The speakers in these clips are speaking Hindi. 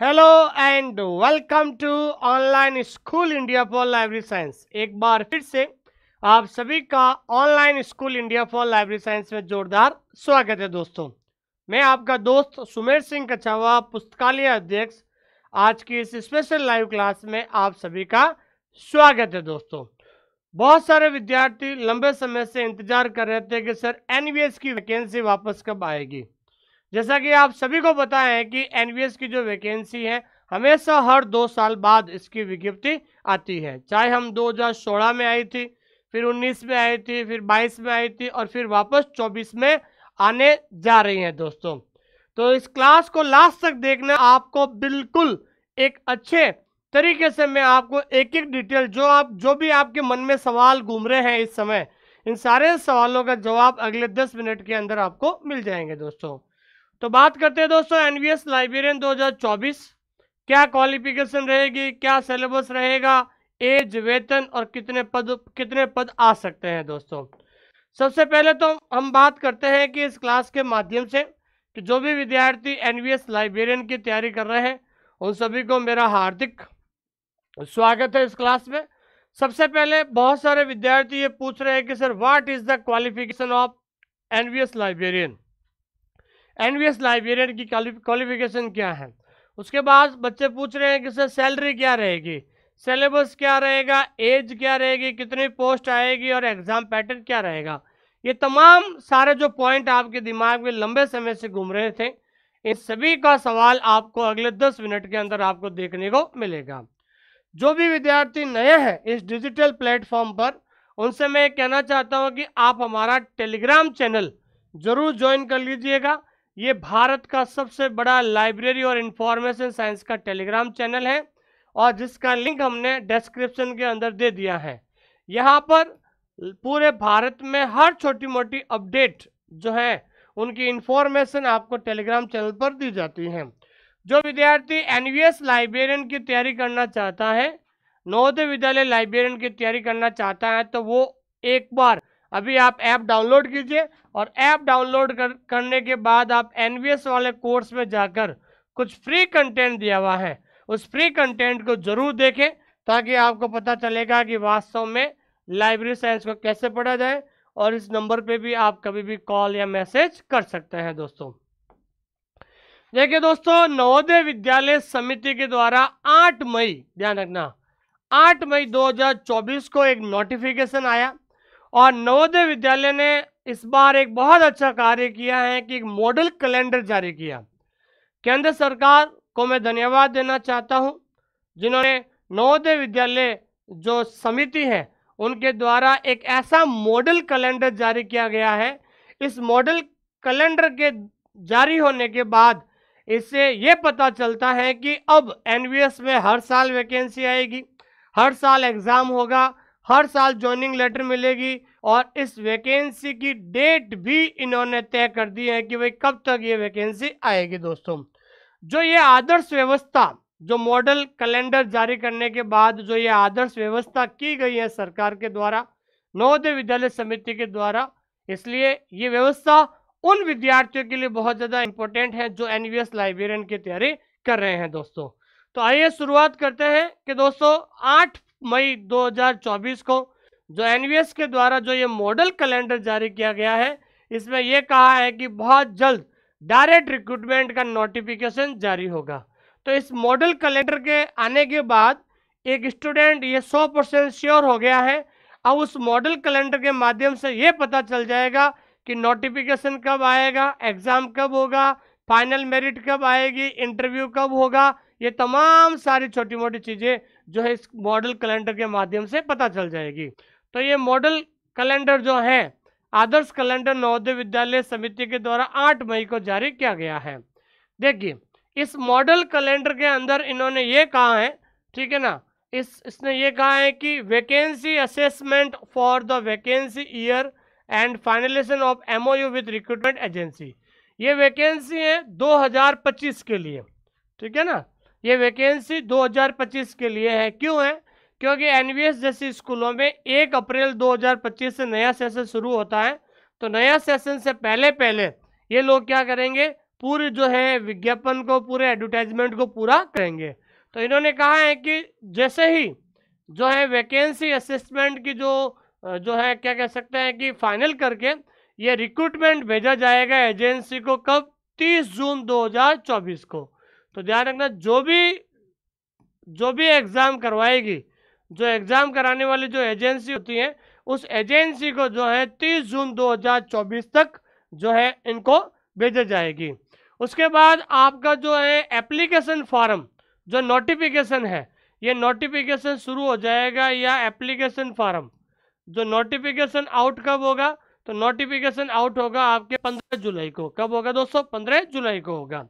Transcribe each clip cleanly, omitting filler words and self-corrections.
Hello and welcome to online school India for library science. एक बार फिर से आप सभी का online school India for library science में जोरदार स्वागत है दोस्तों। मैं आपका दोस्त सुमेर सिंह कछावा, पुस्तकालय अध्यक्ष। आज की इस स्पेशल लाइव क्लास में आप सभी का स्वागत है दोस्तों। बहुत सारे विद्यार्थी लंबे समय से इंतजार कर रहे थे कि सर एनवीएस की वैकेंसी वापस कब आएगी। जैसा कि आप सभी को पता है कि एनवीएस की जो वैकेंसी है हमेशा हर 2 साल बाद इसकी विज्ञप्ति आती है। चाहे हम 2016 में आई थी, फिर 19 में आई थी, फिर 22 में आई थी और फिर वापस 24 में आने जा रही है दोस्तों। तो इस क्लास को लास्ट तक देखना, आपको बिल्कुल एक अच्छे तरीके से मैं आपको एक एक डिटेल जो भी आपके मन में सवाल घूम रहे हैं इस समय, इन सारे सवालों का जवाब अगले 10 मिनट के अंदर आपको मिल जाएंगे दोस्तों। तो बात करते हैं दोस्तों एनवीएस लाइब्रेरियन 2024, क्या क्वालिफिकेशन रहेगी, क्या सिलेबस रहेगा, एज, वेतन और कितने पद आ सकते हैं दोस्तों। सबसे पहले तो हम बात करते हैं कि इस क्लास के माध्यम से कि जो भी विद्यार्थी एनवीएस लाइब्रेरियन की तैयारी कर रहे हैं उन सभी को मेरा हार्दिक स्वागत है इस क्लास में। सबसे पहले बहुत सारे विद्यार्थी ये पूछ रहे हैं कि sir what is the qualification of NVS librarian, NVS librarian की क्वालिफिकेशन क्या है। उसके बाद बच्चे पूछ रहे हैं कि सर सैलरी क्या रहेगी, सिलेबस क्या रहेगा, एज क्या रहेगी, कितनी पोस्ट आएगी और एग्जाम पैटर्न क्या रहेगा। ये तमाम सारे जो पॉइंट आपके दिमाग में लंबे समय से घूम रहे थे, इन सभी का सवाल आपको अगले 10 मिनट के अंदर आपको देखने को मिलेगा। जो भी विद्यार्थी नए हैं इस डिजिटल प्लेटफॉर्म पर, उनसे मैं कहना चाहता हूं कि आप हमारा टेलीग्राम चैनल जरूर ज्वाइन कर लीजिएगा। ये भारत का सबसे बड़ा लाइब्रेरी और इंफॉर्मेशन साइंस का टेलीग्राम चैनल है और जिसका लिंक हमने डिस्क्रिप्शन के अंदर दे दिया है। यहाँ पर पूरे भारत में हर छोटी मोटी अपडेट जो है उनकी इंफॉर्मेशन आपको टेलीग्राम चैनल पर दी जाती है। जो विद्यार्थी एनवीएस लाइब्रेरियन की तैयारी करना चाहता है, नवोदय विद्यालय लाइब्रेरियन की तैयारी करना चाहता है, तो वो एक बार अभी आप ऐप डाउनलोड कीजिए और ऐप डाउनलोड करने के बाद आप एनवीएस वाले कोर्स में जाकर कुछ फ्री कंटेंट दिया हुआ है, उस फ्री कंटेंट को जरूर देखें ताकि आपको पता चलेगा कि वास्तव में लाइब्रेरी साइंस को कैसे पढ़ा जाए। और इस नंबर पे भी आप कभी भी कॉल या मैसेज कर सकते हैं दोस्तों। देखिए दोस्तों, नवोदय विद्यालय समिति के द्वारा 8 मई, ध्यान रखना, 8 मई 2024 को एक नोटिफिकेशन आया और नवोदय विद्यालय ने इस बार एक बहुत अच्छा कार्य किया है कि एक मॉडल कैलेंडर जारी किया। केंद्र सरकार को मैं धन्यवाद देना चाहता हूं जिन्होंने नवोदय विद्यालय जो समिति है उनके द्वारा एक ऐसा मॉडल कैलेंडर जारी किया गया है। इस मॉडल कैलेंडर के जारी होने के बाद इससे ये पता चलता है कि अब एनवीएस में हर साल वैकेंसी आएगी, हर साल एग्जाम होगा, हर साल ज्वाइनिंग लेटर मिलेगी और इस वैकेंसी की डेट भी इन्होंने तय कर दी है कि भाई कब तक ये वैकेंसी आएगी दोस्तों। जो ये आदर्श व्यवस्था, जो मॉडल कैलेंडर जारी करने के बाद जो ये आदर्श व्यवस्था की गई है सरकार के द्वारा, नवोदय विद्यालय समिति के द्वारा, इसलिए ये व्यवस्था उन विद्यार्थियों के लिए बहुत ज़्यादा इंपॉर्टेंट है जो एनवीएस लाइब्रेरियन की तैयारी कर रहे हैं दोस्तों। तो आइए शुरुआत करते हैं कि दोस्तों 8 मई 2024 को जो एनवीएस के द्वारा जो ये मॉडल कैलेंडर जारी किया गया है, इसमें यह कहा है कि बहुत जल्द डायरेक्ट रिक्रूटमेंट का नोटिफिकेशन जारी होगा। तो इस मॉडल कैलेंडर के आने के बाद एक स्टूडेंट ये 100% श्योर हो गया है। अब उस मॉडल कैलेंडर के माध्यम से ये पता चल जाएगा कि नोटिफिकेशन कब आएगा, एग्जाम कब होगा, फाइनल मेरिट कब आएगी, इंटरव्यू कब होगा। ये तमाम सारी छोटी मोटी चीज़ें जो है इस मॉडल कैलेंडर के माध्यम से पता चल जाएगी। तो ये मॉडल कैलेंडर जो है आदर्श कैलेंडर नवोदय विद्यालय समिति के द्वारा 8 मई को जारी किया गया है। देखिए इस मॉडल कैलेंडर के अंदर इन्होंने ये कहा है, ठीक है ना, इसने ये कहा है कि vacancy assessment for the vacancy year and finalisation of MOU with recruitment agency. ये वैकेंसी है 2025 के लिए, ठीक है ना, ये वैकेंसी 2025 के लिए है। क्यों है? क्योंकि एनवीएस जैसी स्कूलों में 1 अप्रैल 2025 से नया सेशन शुरू होता है। तो नया सेशन से पहले ये लोग क्या करेंगे, पूरी जो है विज्ञापन को, पूरे एडवर्टाइजमेंट को पूरा करेंगे। तो इन्होंने कहा है कि जैसे ही जो है वैकेंसी असेसमेंट की जो है क्या कह सकते हैं कि फाइनल करके ये रिक्रूटमेंट भेजा जाएगा एजेंसी को, कब? 30 जून 2024 को। तो ध्यान रखना, जो भी एग्जाम करवाएगी, जो एग्जाम कराने वाली जो एजेंसी होती है, उस एजेंसी को जो है 30 जून 2024 तक जो है इनको भेजा जाएगी। उसके बाद आपका जो है एप्लीकेशन फॉर्म, जो नोटिफिकेशन है, ये नोटिफिकेशन शुरू हो जाएगा, या एप्लीकेशन फॉर्म जो नोटिफिकेशन आउट कब होगा? तो नोटिफिकेशन आउट होगा आपके 15 जुलाई को। कब होगा दोस्तों? 15 जुलाई को होगा।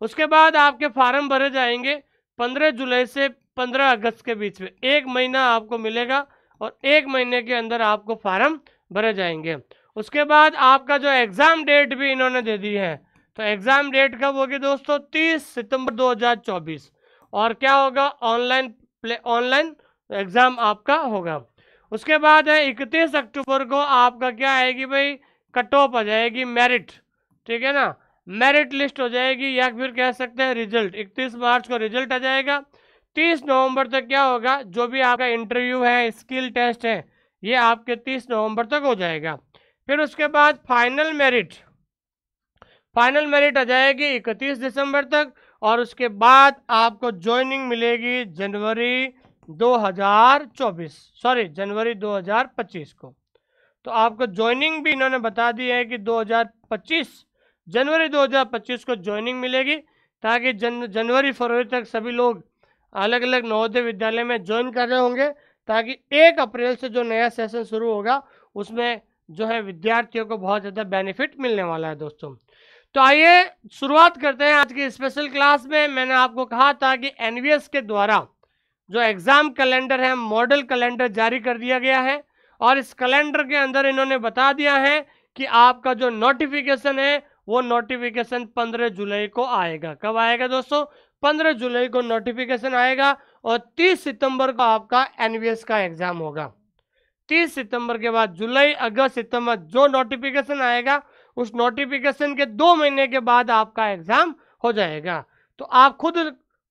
उसके बाद आपके फार्म भरे जाएंगे 15 जुलाई से 15 अगस्त के बीच में, 1 महीना आपको मिलेगा और 1 महीने के अंदर आपको फार्म भरे जाएंगे। उसके बाद आपका जो एग्ज़ाम डेट भी इन्होंने दे दी है, तो एग्ज़ाम डेट कब होगी दोस्तों? 30 सितंबर 2024। और क्या होगा? ऑनलाइन एग्ज़ाम आपका होगा। उसके बाद है 31 अक्टूबर को आपका क्या आएगी भाई? कट ऑफ आ जाएगी, मेरिट, ठीक है ना, मेरिट लिस्ट हो जाएगी, या फिर कह सकते हैं रिजल्ट। 31 मार्च को रिजल्ट आ जाएगा। 30 नवंबर तक क्या होगा? जो भी आपका इंटरव्यू है, स्किल टेस्ट है, ये आपके 30 नवंबर तक हो जाएगा। फिर उसके बाद फाइनल मेरिट आ जाएगी 31 दिसंबर तक, और उसके बाद आपको ज्वाइनिंग मिलेगी जनवरी 2025 को। तो आपको ज्वाइनिंग भी इन्होंने बता दी है कि 2025 जनवरी 2025 को ज्वाइनिंग मिलेगी, ताकि जनवरी फरवरी तक सभी लोग अलग अलग नवोदय विद्यालय में ज्वाइन कर रहे होंगे, ताकि 1 अप्रैल से जो नया सेशन शुरू होगा उसमें जो है विद्यार्थियों को बहुत ज़्यादा बेनिफिट मिलने वाला है दोस्तों। तो आइए शुरुआत करते हैं आज की स्पेशल क्लास में। मैंने आपको कहा था कि एनवीएस के द्वारा जो एग्ज़ाम कैलेंडर है, मॉडल कैलेंडर जारी कर दिया गया है, और इस कैलेंडर के अंदर इन्होंने बता दिया है कि आपका जो नोटिफिकेशन है वो नोटिफिकेशन 15 जुलाई को आएगा। कब आएगा दोस्तों? 15 जुलाई को नोटिफिकेशन आएगा, और 30 सितंबर को आपका एनवीएस का एग्ज़ाम होगा। 30 सितंबर के बाद जुलाई, अगस्त, सितंबर जो नोटिफिकेशन आएगा, उस नोटिफिकेशन के 2 महीने के बाद आपका एग्ज़ाम हो जाएगा। तो आप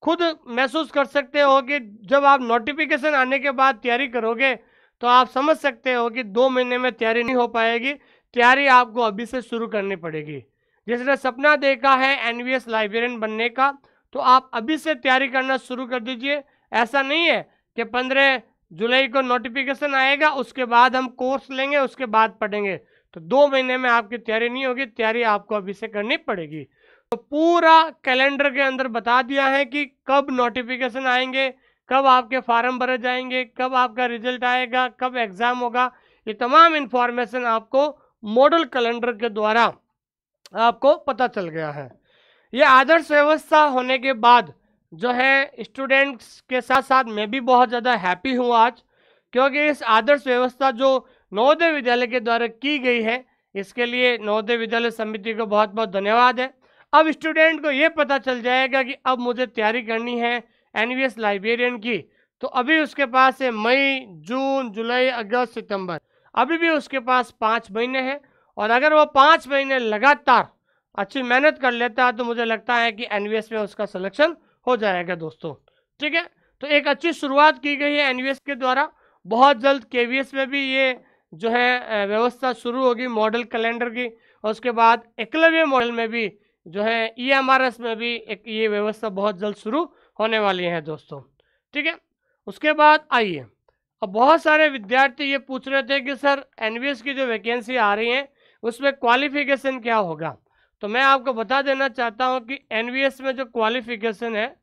खुद महसूस कर सकते हो कि जब आप नोटिफिकेशन आने के बाद तैयारी करोगे, तो आप समझ सकते हो कि 2 महीने में तैयारी नहीं हो पाएगी। तैयारी आपको अभी से शुरू करनी पड़ेगी। जिसने सपना देखा है एनवीएस लाइब्रेरियन बनने का, तो आप अभी से तैयारी करना शुरू कर दीजिए। ऐसा नहीं है कि 15 जुलाई को नोटिफिकेशन आएगा, उसके बाद हम कोर्स लेंगे, उसके बाद पढ़ेंगे। तो 2 महीने में आपकी तैयारी नहीं होगी, तैयारी आपको अभी से करनी पड़ेगी। तो पूरा कैलेंडर के अंदर बता दिया है कि कब नोटिफिकेशन आएंगे, कब आपके फार्म भरे जाएंगे, कब आपका रिजल्ट आएगा, कब एग्ज़ाम होगा। ये तमाम इन्फॉर्मेशन आपको मॉडल कैलेंडर के द्वारा आपको पता चल गया है। ये आदर्श व्यवस्था होने के बाद जो है स्टूडेंट्स के साथ साथ मैं भी बहुत ज़्यादा हैप्पी हूँ आज, क्योंकि इस आदर्श व्यवस्था जो नवोदय विद्यालय के द्वारा की गई है, इसके लिए नवोदय विद्यालय समिति को बहुत बहुत धन्यवाद है। अब स्टूडेंट को ये पता चल जाएगा कि अब मुझे तैयारी करनी है एनवीएस लाइब्रेरियन की, तो अभी उसके पास है मई, जून, जुलाई, अगस्त, सितंबर, अभी भी उसके पास 5 महीने हैं। और अगर वो 5 महीने लगातार अच्छी मेहनत कर लेता है, तो मुझे लगता है कि एनवीएस में उसका सिलेक्शन हो जाएगा दोस्तों। ठीक है, तो एक अच्छी शुरुआत की गई है एनवीएस के द्वारा। बहुत जल्द केवीएस में भी ये जो है व्यवस्था शुरू होगी मॉडल कैलेंडर की, और उसके बाद एकलव्य मॉडल में भी जो है ईएमआरएस में भी एक ये व्यवस्था बहुत जल्द शुरू होने वाली है दोस्तों। ठीक है, उसके बाद आइए, अब बहुत सारे विद्यार्थी ये पूछ रहे थे कि सर एनवीएस की जो वैकेंसी आ रही है उसमें क्वालिफिकेशन क्या होगा। तो मैं आपको बता देना चाहता हूं कि एनवीएस में जो क्वालिफिकेशन है,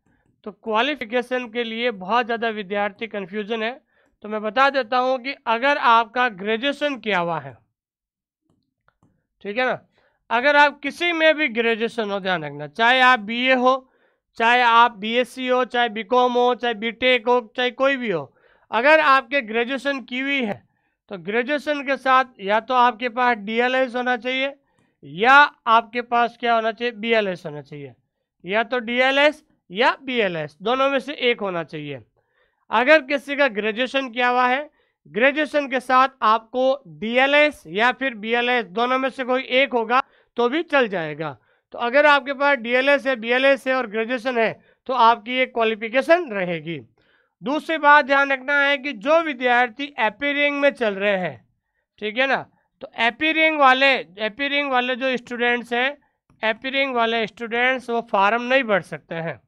तो क्वालिफिकेशन के लिए बहुत ज़्यादा विद्यार्थी कन्फ्यूजन है। तो मैं बता देता हूं कि अगर आपका ग्रेजुएशन किया हुआ है, ठीक है ना, अगर आप किसी में भी ग्रेजुएशन हो, ध्यान रखना, चाहे आप बीए हो, चाहे आप बीएससी हो, चाहे बीकॉम हो, चाहे बीटेक हो, चाहे कोई भी हो, अगर आपके ग्रेजुएशन की हुई है, तो ग्रेजुएशन के साथ या तो आपके पास डीएलएस होना चाहिए, या आपके पास क्या होना चाहिए, बीएलएस होना चाहिए। या तो डीएलएस या बीएलएस, दोनों में से एक होना चाहिए। अगर किसी का ग्रेजुएशन किया हुआ है, ग्रेजुएशन के साथ आपको डीएलएस या फिर बीएलएस दोनों में से कोई एक होगा तो भी चल जाएगा। तो अगर आपके पास डीएलएस है, बीएलएस है और ग्रेजुएशन है तो आपकी ये क्वालिफिकेशन रहेगी। दूसरी बात ध्यान रखना है कि जो विद्यार्थी एपीयरिंग में चल रहे हैं, ठीक है ना, तो एपीयरिंग वाले जो स्टूडेंट्स हैं, एपीयरिंग वाले स्टूडेंट्स वो फॉर्म नहीं भर सकते हैं,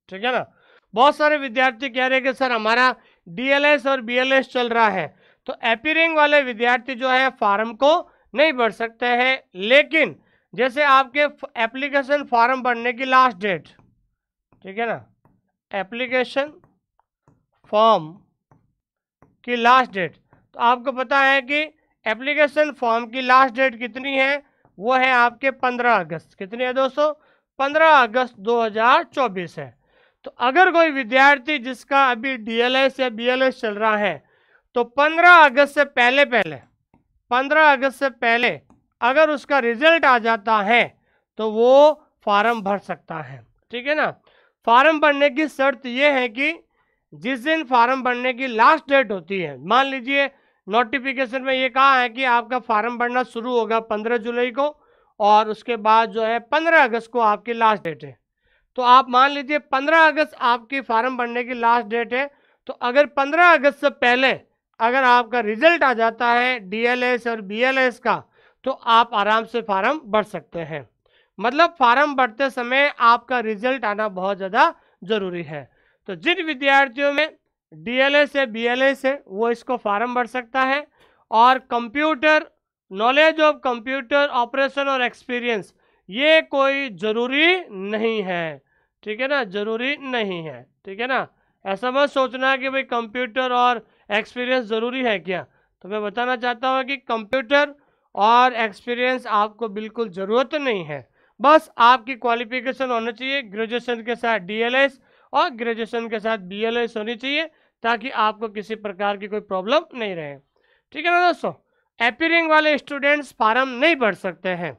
ठीक है ना। बहुत सारे विद्यार्थी कह रहे हैं कि सर हमारा डीएलएस और बीएलएस चल रहा है, तो एपीयरिंग वाले विद्यार्थी जो है फॉर्म को नहीं भर सकते हैं। लेकिन जैसे आपके एप्लीकेशन फॉर्म भरने की लास्ट डेट, ठीक है ना, एप्लीकेशन फॉर्म की लास्ट डेट, तो आपको पता है कि एप्लीकेशन फॉर्म की लास्ट डेट कितनी है, वो है आपके 15 अगस्त। कितनी है दोस्तों? 15 अगस्त 2024 है। तो अगर कोई विद्यार्थी जिसका अभी डीएलएस या बीएलएस चल रहा है तो 15 अगस्त से पहले 15 अगस्त से पहले अगर उसका रिजल्ट आ जाता है तो वो फॉर्म भर सकता है, ठीक है ना। फॉर्म भरने की शर्त ये है कि जिस दिन फॉर्म भरने की लास्ट डेट होती है, मान लीजिए नोटिफिकेशन में ये कहा है कि आपका फॉर्म भरना शुरू होगा 15 जुलाई को और उसके बाद जो है 15 अगस्त को आपकी लास्ट डेट है, तो आप मान लीजिए 15 अगस्त आपकी फॉर्म भरने की लास्ट डेट है, तो अगर 15 अगस्त से पहले अगर आपका रिजल्ट आ जाता है डीएलएस और बीएलएस का तो आप आराम से फॉर्म भर सकते हैं। मतलब फॉर्म भरते समय आपका रिजल्ट आना बहुत ज़्यादा ज़रूरी है। तो जिन विद्यार्थियों में डीएलएस है, बीएलएस है, वो इसको फॉर्म भर सकता है। और computer knowledge of computer operation और एक्सपीरियंस ये कोई ज़रूरी नहीं है, ठीक है ना, ज़रूरी नहीं है, ठीक है ना। ऐसा मत सोचना कि भाई कंप्यूटर और एक्सपीरियंस ज़रूरी है क्या, तो मैं बताना चाहता हूँ कि कंप्यूटर और एक्सपीरियंस आपको बिल्कुल ज़रूरत नहीं है। बस आपकी क्वालिफिकेशन होना चाहिए, ग्रेजुएशन के साथ डीएलएस और ग्रेजुएशन के साथ बीएलएस होनी चाहिए, ताकि आपको किसी प्रकार की कोई प्रॉब्लम नहीं रहे, ठीक है ना दोस्तों। एपीयरिंग वाले स्टूडेंट्स फॉर्म नहीं भर सकते हैं,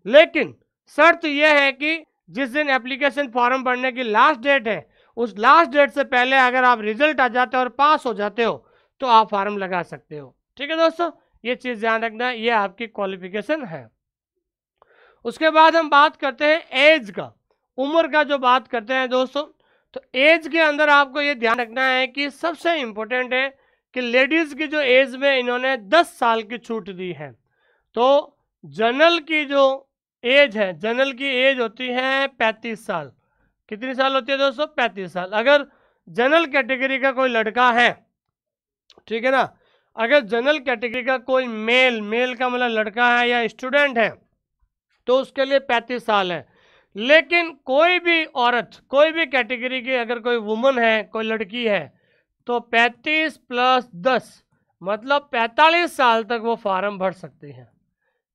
लेकिन शर्त यह है कि जिस दिन एप्लीकेशन फॉर्म भरने की लास्ट डेट है उस लास्ट डेट से पहले अगर आप रिजल्ट आ जाते हो और पास हो जाते हो तो आप फॉर्म लगा सकते हो, ठीक है दोस्तों। ये चीज़ ध्यान रखना, ये आपकी क्वालिफिकेशन है। उसके बाद हम बात करते हैं एज का, उम्र का जो बात करते हैं दोस्तों, तो एज के अंदर आपको ये ध्यान रखना है कि सबसे इम्पोर्टेंट है कि लेडीज़ की जो एज में इन्होंने 10 साल की छूट दी है। तो जनरल की जो एज है, जनरल की एज होती है 35 साल। कितनी साल होती है दोस्तों? 35 साल। अगर जनरल कैटेगरी का कोई लड़का है, ठीक है ना, अगर जनरल कैटेगरी का कोई मेल का मतलब लड़का है या स्टूडेंट है तो उसके लिए 35 साल है। लेकिन कोई भी औरत, कोई भी कैटेगरी की अगर कोई वुमन है, कोई लड़की है, तो 35 + 10 मतलब 45 साल तक वो फार्म भर सकती है।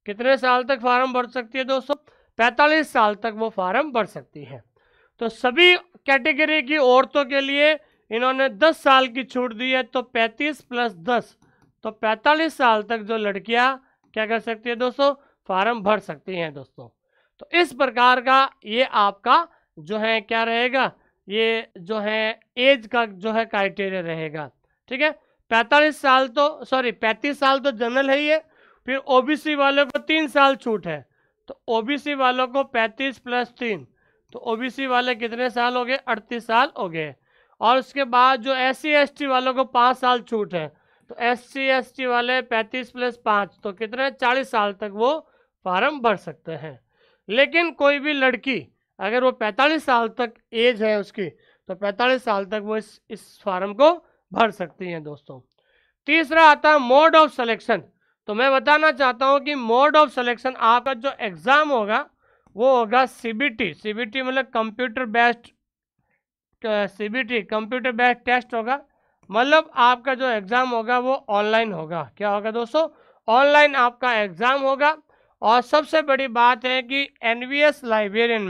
कितने साल तक फार्म भर सकती है दोस्तों? 45 साल तक वो फार्म भर सकती है। तो सभी कैटेगरी की औरतों के लिए इन्होंने 10 साल की छूट दी है, तो 35 + 10 तो 45 साल तक जो लड़कियां क्या कर सकती है दोस्तों? फार्म भर सकती हैं दोस्तों। तो इस प्रकार का ये आपका जो है क्या रहेगा, ये जो है एज का जो है क्राइटेरिया रहेगा, ठीक है। 35 साल तो 35 साल तो जनरल है ही है, फिर ओबीसी वालों को 3 साल छूट है, तो ओबीसी वालों को 35 + 3 तो ओबीसी वाले कितने साल हो गए? 38 साल हो गए। और उसके बाद जो SC ST वालों को 5 साल छूट है, तो SC ST वाले 35 + 5 तो कितने? 40 साल तक वो फार्म भर सकते हैं। लेकिन कोई भी लड़की अगर वो 45 साल तक एज है उसकी, तो 45 साल तक वो इस फार्म को भर सकती हैं दोस्तों। तीसरा आता है मोड ऑफ सिलेक्शन। तो मैं बताना चाहता हूँ कि मोड ऑफ सिलेक्शन आपका जो एग्ज़ाम होगा वो होगा CBT। CBT मतलब computer based, CBT computer based test होगा। मतलब आपका जो एग्ज़ाम होगा वो ऑनलाइन होगा। क्या होगा दोस्तों? ऑनलाइन आपका एग्ज़ाम होगा। और सबसे बड़ी बात है कि NVS लाइब्रेरियन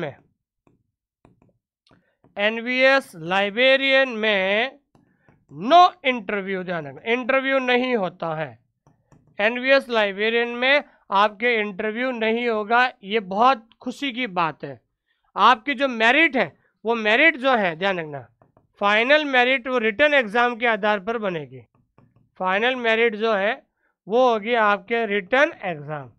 में नो इंटरव्यू, ध्यान रखना, इंटरव्यू नहीं होता है। NVS लाइब्रेरियन में आपके इंटरव्यू नहीं होगा। ये बहुत खुशी की बात है। आपकी जो मेरिट है वो मेरिट जो है, ध्यान रखना, फाइनल मेरिट वो रिटन एग्ज़ाम के आधार पर बनेगी। फाइनल मेरिट जो है वो होगी आपके रिटन एग्ज़ाम।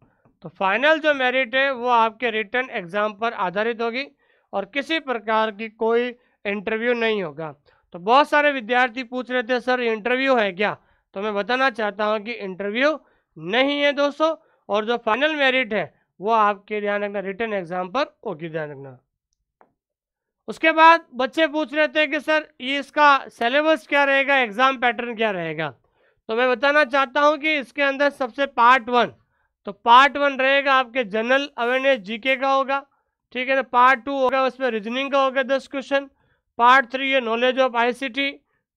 तो फाइनल जो मेरिट है वो आपके रिटन एग्जाम पर आधारित होगी और किसी प्रकार की कोई इंटरव्यू नहीं होगा। तो बहुत सारे विद्यार्थी पूछ रहे थे सर इंटरव्यू है क्या, तो मैं बताना चाहता हूं कि इंटरव्यू नहीं है दोस्तों, और जो फाइनल मेरिट है वो आपके ध्यान रखना रिटन एग्जाम पर होगी, ध्यान रखना। उसके बाद बच्चे पूछ रहे थे कि सर ये इसका सिलेबस क्या रहेगा, एग्जाम पैटर्न क्या रहेगा, तो मैं बताना चाहता हूं कि इसके अंदर सबसे पार्ट 1, तो पार्ट 1 रहेगा आपके जनरल अवेयरनेस जीके का होगा, ठीक है ना। पार्ट 2 होगा उसमें रीजनिंग का होगा 10 क्वेश्चन, पार्ट 3 है knowledge of ICT,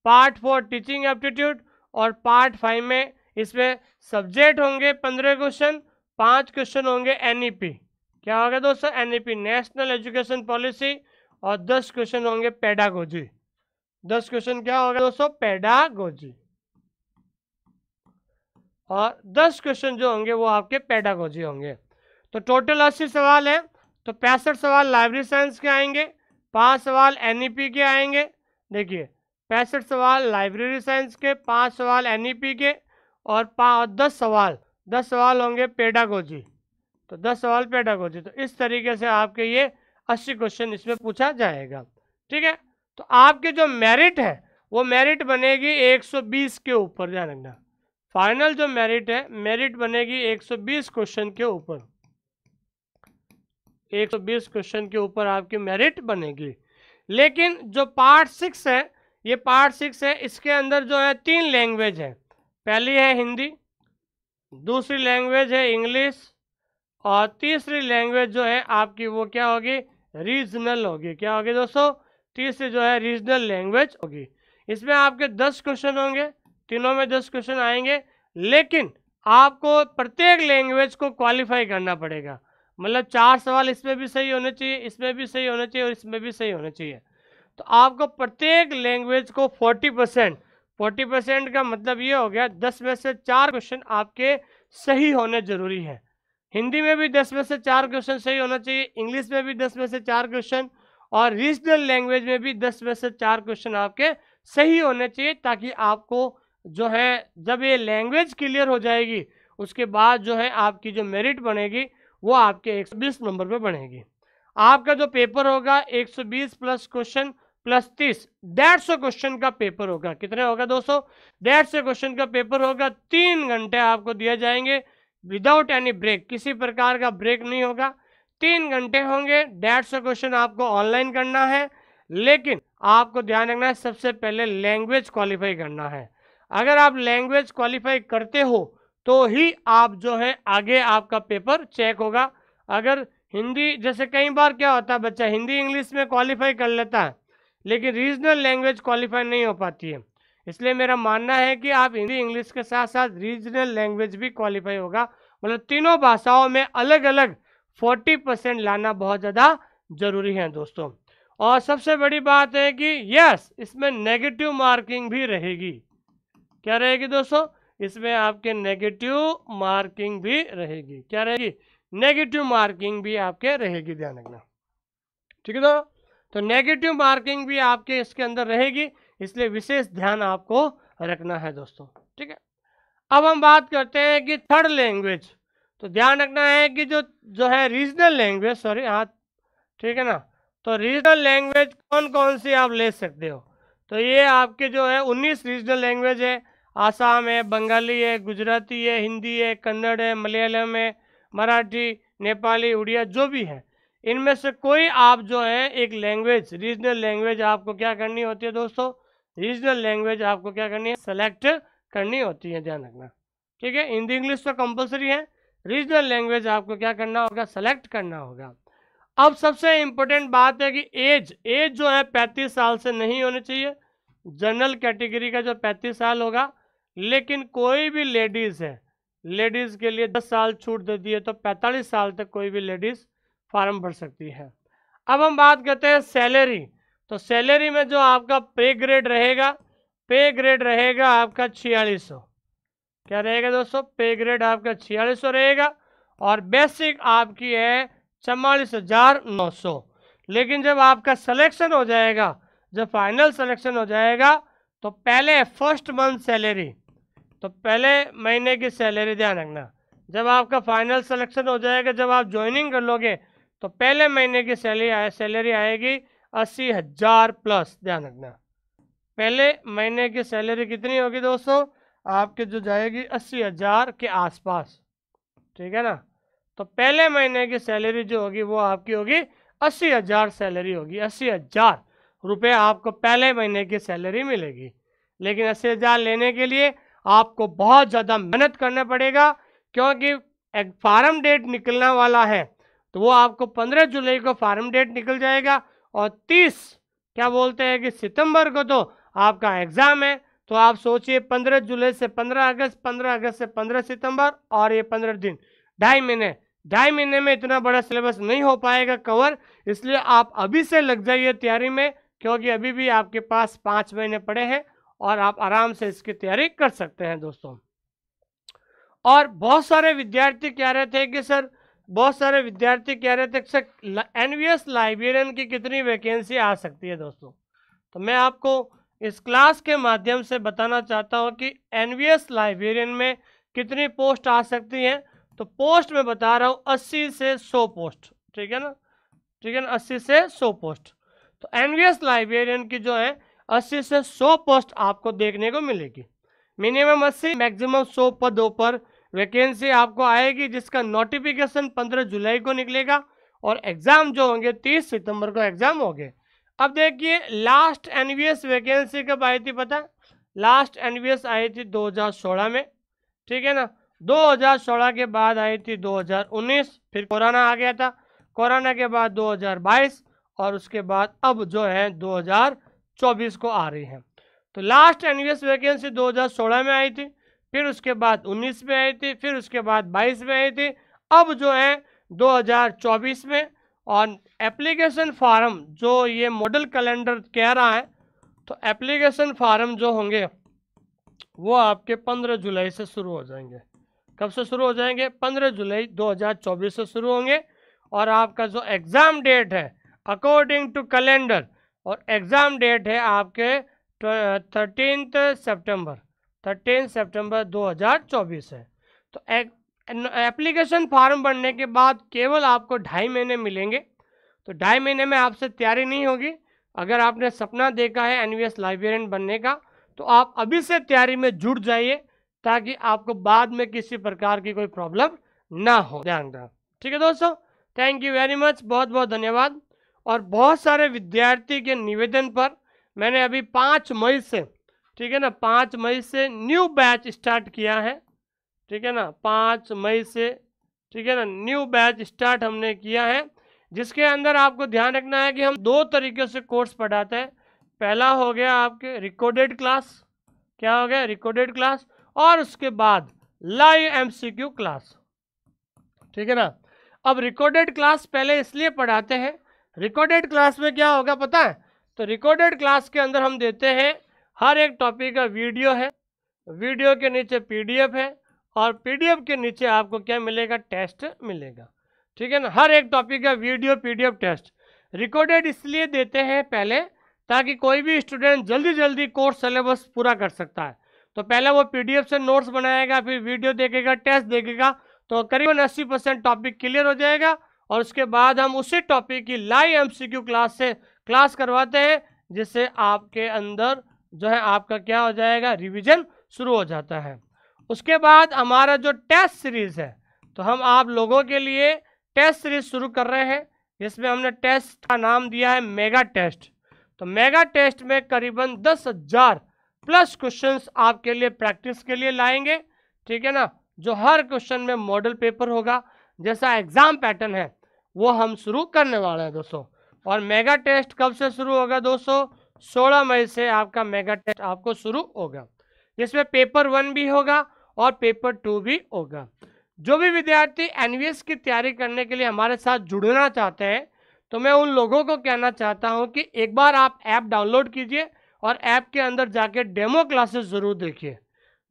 part 4 teaching aptitude, और पार्ट 5 में इसमें सब्जेक्ट होंगे 15 क्वेश्चन, 5 क्वेश्चन होंगे एनईपी, क्या होगा दोस्तों, एनईपी नेशनल एजुकेशन पॉलिसी, और 10 क्वेश्चन होंगे पेडागोजी। 10 क्वेश्चन क्या होगा दोस्तों, पेडागोजी, और 10 क्वेश्चन जो होंगे वो आपके पेडागोजी होंगे। तो टोटल 80 सवाल है, तो 65 सवाल लाइब्रेरी साइंस के आएंगे, 5 सवाल एनईपी के आएंगे। देखिए 65 सवाल लाइब्रेरी साइंस के, 5 सवाल एनईपी के, और 10 सवाल होंगे पेडागोजी, तो 10 सवाल पेडागोजी। तो इस तरीके से आपके ये 80 क्वेश्चन इसमें पूछा जाएगा, ठीक है। तो आपके जो मेरिट है वो मेरिट बनेगी 120 के ऊपर, ध्यान रखना। फाइनल जो मेरिट है, मेरिट बनेगी 120 क्वेश्चन के ऊपर, 120 क्वेश्चन के ऊपर आपकी मेरिट बनेगी। लेकिन जो पार्ट 6 है, ये पार्ट 6 है, इसके अंदर जो है 3 लैंग्वेज है। पहली है हिंदी, दूसरी लैंग्वेज है इंग्लिश, और तीसरी लैंग्वेज जो है आपकी वो क्या होगी, रीजनल होगी। क्या होगी दोस्तों, तीसरी जो है रीजनल लैंग्वेज होगी। इसमें आपके 10 क्वेश्चन होंगे, तीनों में 10 क्वेश्चन आएंगे, लेकिन आपको प्रत्येक लैंग्वेज को क्वालिफाई करना पड़ेगा। मतलब 4 सवाल इसमें भी सही होने चाहिए, इसमें भी सही होने चाहिए, और इसमें भी सही होने चाहिए। तो आपको प्रत्येक लैंग्वेज को 40% का मतलब ये हो गया 10 में से 4 क्वेश्चन आपके सही होने जरूरी है। हिंदी में भी 10 में से 4 क्वेश्चन सही होना चाहिए, इंग्लिश में भी 10 में से 4 क्वेश्चन, और रीजनल लैंग्वेज में भी 10 में से 4 क्वेश्चन आपके सही होने चाहिए, ताकि आपको जो है जब ये लैंग्वेज क्लियर हो जाएगी उसके बाद जो है आपकी जो मेरिट बनेगी वो आपके 120 नंबर पे बनेगी। आपका जो पेपर होगा 120 प्लस क्वेश्चन प्लस 30, 150 क्वेश्चन का पेपर होगा। कितने होगा दोस्तों, 150 क्वेश्चन का पेपर होगा। 3 घंटे आपको दिए जाएंगे विदाउट एनी ब्रेक, किसी प्रकार का ब्रेक नहीं होगा। 3 घंटे होंगे, 150 क्वेश्चन आपको ऑनलाइन करना है, लेकिन आपको ध्यान रखना है सबसे पहले लैंग्वेज क्वालिफाई करना है। अगर आप लैंग्वेज क्वालिफाई करते हो तो ही आप जो है आगे आपका पेपर चेक होगा। अगर हिंदी, जैसे कई बार क्या होता है बच्चा हिंदी इंग्लिश में क्वालिफाई कर लेता है लेकिन रीजनल लैंग्वेज क्वालिफाई नहीं हो पाती है, इसलिए मेरा मानना है कि आप हिंदी इंग्लिश के साथ साथ रीजनल लैंग्वेज भी क्वालिफाई होगा। मतलब तीनों भाषाओं में अलग अलग 40% लाना बहुत ज़्यादा जरूरी है दोस्तों। और सबसे बड़ी बात है कि यस, इसमें नेगेटिव मार्किंग भी रहेगी। क्या रहेगी दोस्तों, इसमें आपके नेगेटिव मार्किंग भी रहेगी। क्या रहेगी, नेगेटिव मार्किंग भी आपके रहेगी, ध्यान रखना, ठीक है। तो नेगेटिव मार्किंग भी आपके इसके अंदर रहेगी, इसलिए विशेष ध्यान आपको रखना है दोस्तों, ठीक है। अब हम बात करते हैं कि थर्ड लैंग्वेज। तो ध्यान रखना है कि जो है रीजनल लैंग्वेज, सॉरी हाँ, ठीक है ना। तो रीजनल लैंग्वेज कौन कौन सी आप ले सकते हो, तो ये आपके जो है 19 रीजनल लैंग्वेज है। आसाम है, बंगाली है, गुजराती है, हिंदी है, कन्नड़ है, मलयालम है, मराठी, नेपाली, उड़िया, जो भी है इनमें से कोई आप जो है एक लैंग्वेज, रीजनल लैंग्वेज आपको क्या करनी होती है दोस्तों, रीजनल लैंग्वेज आपको क्या करनी है, सेलेक्ट करनी होती है, ध्यान रखना, ठीक है। हिंदी इंग्लिश तो कंपलसरी है, रीजनल लैंग्वेज आपको क्या करना होगा, सेलेक्ट करना होगा। अब सबसे इंपॉर्टेंट बात है कि एज जो है 35 साल से नहीं होनी चाहिए। जनरल कैटेगरी का जो 35 साल होगा, लेकिन कोई भी लेडीज़ है, लेडीज़ के लिए 10 साल छूट दे दी है, तो 45 साल तक कोई भी लेडीज़ फॉर्म भर सकती है। अब हम बात करते हैं सैलरी। तो सैलरी में जो आपका पे ग्रेड रहेगा, पे ग्रेड रहेगा आपका 4600। क्या रहेगा दोस्तों, पे ग्रेड आपका 4600 रहेगा, और बेसिक आपकी है 44,900। लेकिन जब आपका सिलेक्शन हो जाएगा, जब फाइनल सिलेक्शन हो जाएगा, तो पहले फर्स्ट मंथ सैलरी, तो पहले महीने की सैलरी ध्यान रखना, जब आपका फाइनल सिलेक्शन हो जाएगा, जब आप ज्वाइनिंग कर लोगे, तो पहले महीने की सैलरी आएगी 80,000 प्लस। ध्यान रखना, पहले महीने की सैलरी कितनी होगी दोस्तों, आपके जो जाएगी 80,000 के आसपास, ठीक है ना। तो पहले महीने की सैलरी जो होगी वो आपकी होगी 80,000 सैलरी होगी, 80,000 रुपये आपको पहले महीने की सैलरी मिलेगी। लेकिन 80,000 लेने के लिए आपको बहुत ज़्यादा मेहनत करना पड़ेगा, क्योंकि एक फार्म डेट निकलना वाला है। तो वो आपको 15 जुलाई को फार्म डेट निकल जाएगा, और 30 क्या बोलते हैं कि सितंबर को तो आपका एग्ज़ाम है। तो आप सोचिए 15 जुलाई से 15 अगस्त, 15 अगस्त से 15 सितंबर, और ये 15 दिन, 2.5 महीने में इतना बड़ा सिलेबस नहीं हो पाएगा कवर। इसलिए आप अभी से लग जाइए तैयारी में, क्योंकि अभी भी आपके पास 5 महीने पड़े हैं और आप आराम से इसकी तैयारी कर सकते हैं दोस्तों। और बहुत सारे विद्यार्थी कह रहे थे कि सर, सर एनवीएस लाइब्रेरियन की कितनी वैकेंसी आ सकती है दोस्तों। तो मैं आपको इस क्लास के माध्यम से बताना चाहता हूं कि एनवीएस लाइब्रेरियन में कितनी पोस्ट आ सकती हैं। तो पोस्ट में बता रहा हूँ 80 से 100 पोस्ट, ठीक है ना, 80 से 100 पोस्ट। तो एनवीएस लाइब्रेरियन की जो है 80 से 100 पोस्ट आपको देखने को मिलेगी। मिनिमम 80, मैक्सिमम 100 पदों पर वैकेंसी आपको आएगी, जिसका नोटिफिकेशन 15 जुलाई को निकलेगा, और एग्ज़ाम जो होंगे 30 सितंबर को एग्ज़ाम होंगे। अब देखिए, लास्ट एनवीएस वैकेंसी कब आई थी पता है? लास्ट एनवीएस आई थी 2016 में, ठीक है ना। 2016 के बाद आई थी 2019, फिर कोरोना आ गया था, कोरोना के बाद 2022, और उसके बाद अब जो है 2024 को आ रही है। तो लास्ट एनवीएस वैकेंसी 2016 में आई थी, फिर उसके बाद 19 में आई थी, फिर उसके बाद 22 में आई थी, अब जो है 2024 में। और एप्लीकेशन फार्म जो ये मॉडल कैलेंडर कह रहा है, तो एप्लीकेशन फार्म जो होंगे वो आपके 15 जुलाई से शुरू हो जाएंगे। कब से शुरू हो जाएंगे? 15 जुलाई 2024 से शुरू होंगे। और आपका जो एग्ज़ाम डेट है अकॉर्डिंग टू कैलेंडर, और एग्ज़ाम डेट है आपके 13 सितंबर 2024 है। तो एप्लीकेशन फार्म भरने के बाद केवल आपको 2.5 महीने मिलेंगे। तो 2.5 महीने में आपसे तैयारी नहीं होगी। अगर आपने सपना देखा है एनवीएस लाइब्रेरियन बनने का, तो आप अभी से तैयारी में जुट जाइए, ताकि आपको बाद में किसी प्रकार की कोई प्रॉब्लम ना हो। ध्यान रखना, ठीक है दोस्तों। थैंक यू वेरी मच, बहुत बहुत धन्यवाद। और बहुत सारे विद्यार्थी के निवेदन पर मैंने अभी 5 मई से, ठीक है ना, 5 मई से न्यू बैच स्टार्ट किया है, ठीक है ना, 5 मई से, ठीक है ना, न्यू बैच स्टार्ट हमने किया है, जिसके अंदर आपको ध्यान रखना है कि हम 2 तरीके से कोर्स पढ़ाते हैं। पहला हो गया आपके रिकॉर्डेड क्लास, क्या हो गया? Recorded class. और उसके बाद लाइव एमसीक्यू क्लास, ठीक है ना। अब रिकॉर्डेड क्लास पहले इसलिए पढ़ाते हैं, रिकॉर्डेड क्लास में क्या होगा पता है? तो रिकॉर्डेड क्लास के अंदर हम देते हैं हर एक टॉपिक का वीडियो है, वीडियो के नीचे पीडीएफ है, और पीडीएफ के नीचे आपको क्या मिलेगा? टेस्ट मिलेगा, ठीक है ना। हर एक टॉपिक का वीडियो, पीडीएफ, टेस्ट। रिकॉर्डेड इसलिए देते हैं पहले, ताकि कोई भी स्टूडेंट जल्दी जल्दी कोर्स सिलेबस पूरा कर सकता है। तो पहले वो पीडीएफ से नोट्स बनाएगा, फिर वीडियो देखेगा, टेस्ट देखेगा, तो करीबन 80% टॉपिक क्लियर हो जाएगा। और उसके बाद हम उसी टॉपिक की लाइव एमसीक्यू क्लास से क्लास करवाते हैं, जिससे आपके अंदर जो है आपका क्या हो जाएगा? रिवीजन शुरू हो जाता है। उसके बाद हमारा जो टेस्ट सीरीज़ है, तो हम आप लोगों के लिए टेस्ट सीरीज शुरू कर रहे हैं, जिसमें हमने टेस्ट का नाम दिया है मेगा टेस्ट। तो मेगा टेस्ट में करीबन 10,000 प्लस क्वेश्चंस आपके लिए प्रैक्टिस के लिए लाएंगे, ठीक है ना। जो हर क्वेश्चन में मॉडल पेपर होगा, जैसा एग्जाम पैटर्न है वो हम शुरू करने वाले हैं दोस्तों। और मेगा टेस्ट कब से शुरू होगा दोस्तों? 16 मई से आपका मेगा टेस्ट आपको शुरू होगा, जिसमें पेपर 1 भी होगा और पेपर 2 भी होगा। जो भी विद्यार्थी एनवीएस की तैयारी करने के लिए हमारे साथ जुड़ना चाहते हैं, तो मैं उन लोगों को कहना चाहता हूं कि एक बार आप ऐप डाउनलोड कीजिए और ऐप के अंदर जाके डेमो क्लासेस ज़रूर देखिए।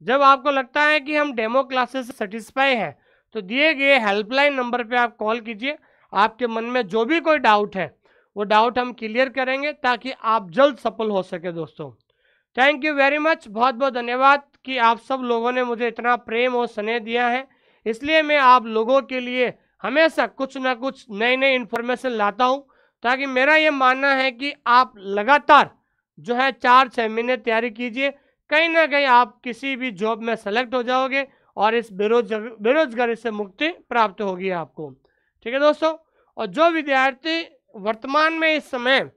जब आपको लगता है कि हम डेमो क्लासेस से सेटिस्फाई हैं, तो दिए गए हेल्पलाइन नंबर पे आप कॉल कीजिए। आपके मन में जो भी कोई डाउट है, वो डाउट हम क्लियर करेंगे, ताकि आप जल्द सफल हो सके दोस्तों। थैंक यू वेरी मच, बहुत बहुत धन्यवाद कि आप सब लोगों ने मुझे इतना प्रेम और स्नेह दिया है। इसलिए मैं आप लोगों के लिए हमेशा कुछ ना कुछ नई नई इन्फॉर्मेशन लाता हूँ, ताकि मेरा ये मानना है कि आप लगातार जो है 4-6 महीने तैयारी कीजिए, कहीं ना कहीं आप किसी भी जॉब में सेलेक्ट हो जाओगे और इस बेरोजगारी से मुक्ति प्राप्त होगी आपको। ठीक है दोस्तों। और जो विद्यार्थी वर्तमान में इस समय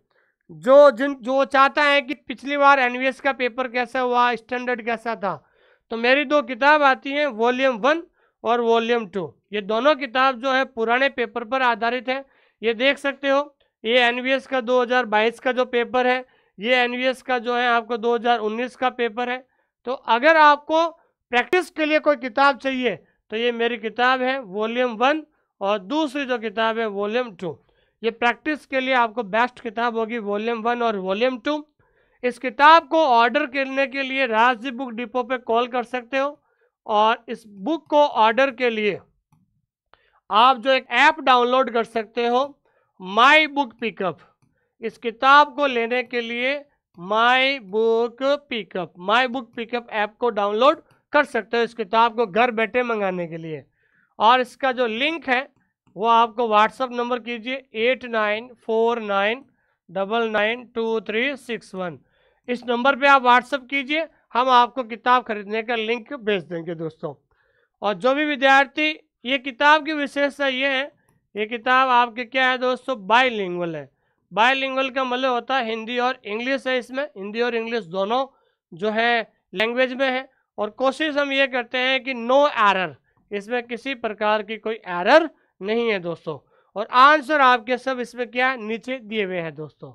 जो चाहता है कि पिछली बार एनवीएस का पेपर कैसा हुआ, स्टैंडर्ड कैसा था, तो मेरी 2 किताब आती हैं, वॉल्यूम 1 और वॉल्यूम 2। ये दोनों किताब जो है पुराने पेपर पर आधारित है। ये देख सकते हो, ये एनवीएस का 2022 का जो पेपर है, ये एनवीएस का जो है आपको 2019 का पेपर है। तो अगर आपको प्रैक्टिस के लिए कोई किताब चाहिए तो ये मेरी किताब है वॉल्यूम 1, और दूसरी जो किताब है वॉल्यूम 2। ये प्रैक्टिस के लिए आपको बेस्ट किताब होगी, वॉल्यूम 1 और वॉल्यूम 2। इस किताब को ऑर्डर करने के लिए राजदीप बुक डिपो पे कॉल कर सकते हो, और इस बुक को ऑर्डर के लिए आप जो एक ऐप डाउनलोड कर सकते हो, माई बुक पिकअप। इस किताब को लेने के लिए माई बुक पिकअप ऐप को डाउनलोड कर सकते हो इस किताब को घर बैठे मंगाने के लिए। और इसका जो लिंक है वो आपको व्हाट्सअप नंबर कीजिए 8949992361। इस नंबर पे आप व्हाट्सअप कीजिए, हम आपको किताब खरीदने का लिंक भेज देंगे दोस्तों। और जो भी विद्यार्थी, ये किताब की विशेषता ये है, ये किताब आपके क्या है दोस्तों, बाईलिंगुअल है। बाईलिंगुअल का मतलब होता है हिंदी और इंग्लिश है, इसमें हिंदी और इंग्लिश दोनों जो है लैंग्वेज में है। और कोशिश हम ये करते हैं कि नो एरर, इसमें किसी प्रकार की कोई एरर नहीं है दोस्तों। और आंसर आपके सब इसमें क्या नीचे दिए हुए हैं दोस्तों।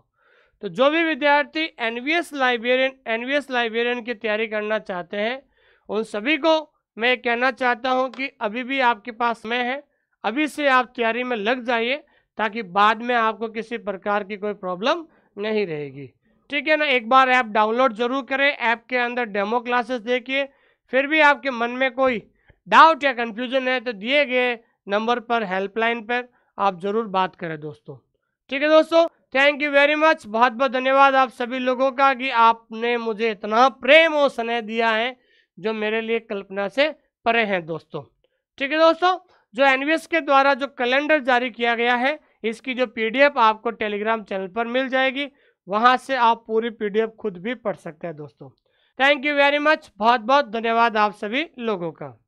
तो जो भी विद्यार्थी एनवीएस लाइब्रेरियन की तैयारी करना चाहते हैं, उन सभी को मैं कहना चाहता हूं कि अभी भी आपके पास समय है, अभी से आप तैयारी में लग जाइए, ताकि बाद में आपको किसी प्रकार की कोई प्रॉब्लम नहीं रहेगी। ठीक है ना। एक बार ऐप डाउनलोड जरूर करें, ऐप के अंदर डेमो क्लासेस देखिए। फिर भी आपके मन में कोई डाउट या कंफ्यूजन है तो दिए गए नंबर पर, हेल्पलाइन पर आप जरूर बात करें दोस्तों। ठीक है दोस्तों, थैंक यू वेरी मच। बहुत बहुत धन्यवाद आप सभी लोगों का कि आपने मुझे इतना प्रेम और स्नेह दिया है, जो मेरे लिए कल्पना से परे हैं दोस्तों। ठीक है दोस्तों, जो एनवीएस के द्वारा जो कैलेंडर जारी किया गया है, इसकी जो पीडीएफ आपको टेलीग्राम चैनल पर मिल जाएगी, वहां से आप पूरी पीडीएफ खुद भी पढ़ सकते हैं दोस्तों। थैंक यू वेरी मच, बहुत बहुत धन्यवाद आप सभी लोगों का।